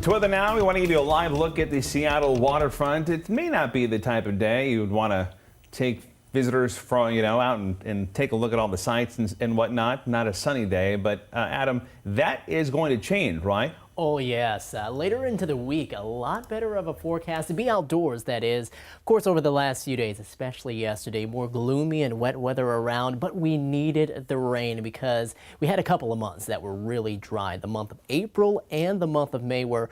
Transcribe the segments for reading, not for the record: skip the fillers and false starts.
To weather now, we want to give you a live look at the Seattle waterfront. It may not be the type of day you would want to take visitors from, out and take a look at all the sights and whatnot. Not a sunny day, but Adam, that is going to change, right? Oh yes, later into the week, a lot better of a forecast to be outdoors, that is. Of course, over the last few days, especially yesterday, more gloomy and wet weather around, but we needed the rain because we had a couple of months that were really dry. The month of April and the month of May were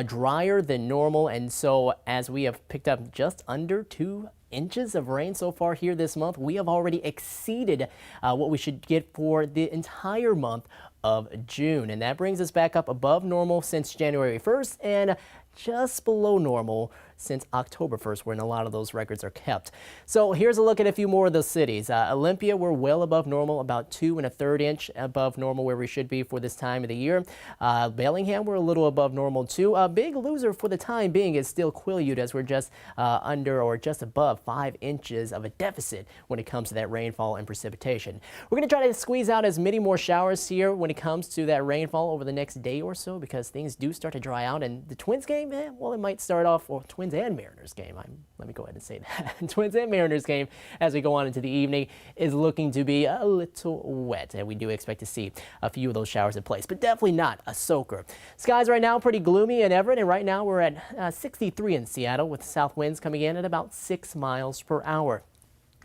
drier than normal, and so as we have picked up just under 2 inches of rain so far here this month, we have already exceeded what we should get for the entire month of June, and that brings us back up above normal since January 1st and just below normal since October 1st, when a lot of those records are kept. So here's a look at a few more of those cities. Olympia, we're well above normal, about 2 1/3 inch above normal where we should be for this time of the year. Bellingham, we're a little above normal too. A big loser for the time being is still Quileute, as we're just under or just above 5 inches of a deficit when it comes to that rainfall and precipitation. We're going to try to squeeze out as many more showers here when it comes to that rainfall over the next day or so, because things do start to dry out, and the Twins game, well, it might start off, or Twins and Mariners game, let me go ahead and say that. Twins and Mariners game, as we go on into the evening, is looking to be a little wet, and we do expect to see a few of those showers in place, but definitely not a soaker. Skies right now pretty gloomy in Everett, and right now we're at 63 in Seattle, with south winds coming in at about 6 miles per hour.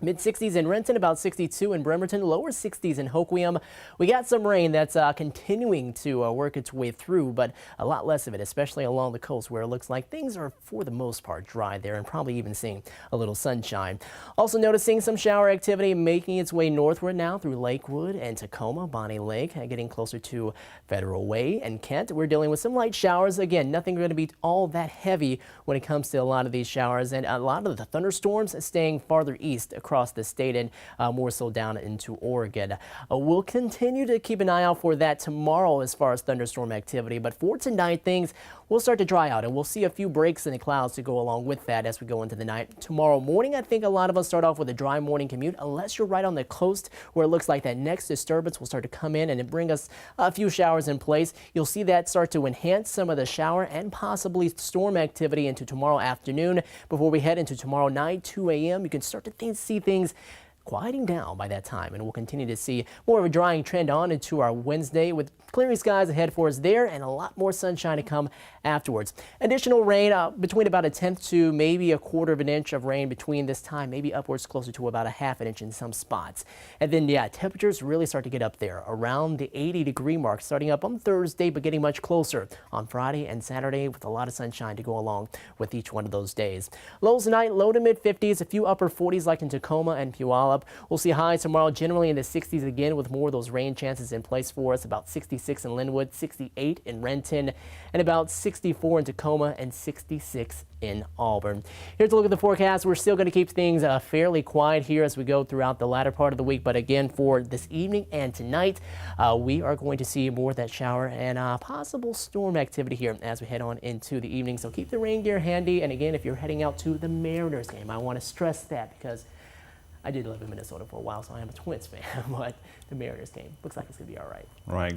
Mid-60s in Renton, about 62 in Bremerton, lower 60s in Hoquiam. We got some rain that's continuing to work its way through, but a lot less of it, especially along the coast, where it looks like things are for the most part dry there, and probably even seeing a little sunshine. Also noticing some shower activity making its way northward now through Lakewood and Tacoma, Bonnie Lake, getting closer to Federal Way and Kent. We're dealing with some light showers. Again, nothing going to be all that heavy when it comes to a lot of these showers, and a lot of the thunderstorms staying farther east across the state, and more so down into Oregon. We'll continue to keep an eye out for that tomorrow as far as thunderstorm activity, but for tonight things will start to dry out, and we'll see a few breaks in the clouds to go along with that as we go into the night. Tomorrow morning, I think a lot of us start off with a dry morning commute, unless you're right on the coast where it looks like that next disturbance will start to come in and bring us a few showers in place. You'll see that start to enhance some of the shower and possibly storm activity into tomorrow afternoon. Before we head into tomorrow night, 2 a.m., you can start to see things quieting down by that time, and we'll continue to see more of a drying trend on into our Wednesday, with clearing skies ahead for us there and a lot more sunshine to come afterwards. Additional rain between about 1/10 to maybe 1/4 inch of rain between this time, maybe upwards closer to about 1/2 inch in some spots. And then, yeah, temperatures really start to get up there around the 80-degree mark, starting up on Thursday, but getting much closer on Friday and Saturday, with a lot of sunshine to go along with each one of those days. Lows tonight, low to mid-50s, a few upper 40s like in Tacoma and Puyallup. We'll see highs tomorrow generally in the 60s again, with more of those rain chances in place for us. About 66 in Linwood, 68 in Renton, and about 64 in Tacoma and 66 in Auburn. Here's a look at the forecast. We're still going to keep things fairly quiet here as we go throughout the latter part of the week, but again, for this evening and tonight, we are going to see more of that shower and possible storm activity here as we head on into the evening. So keep the rain gear handy, and again, if you're heading out to the Mariners game, I want to stress that, because I did live in Minnesota for a while, so I am a Twins fan, but the Mariners game looks like it's going to be all right. Right.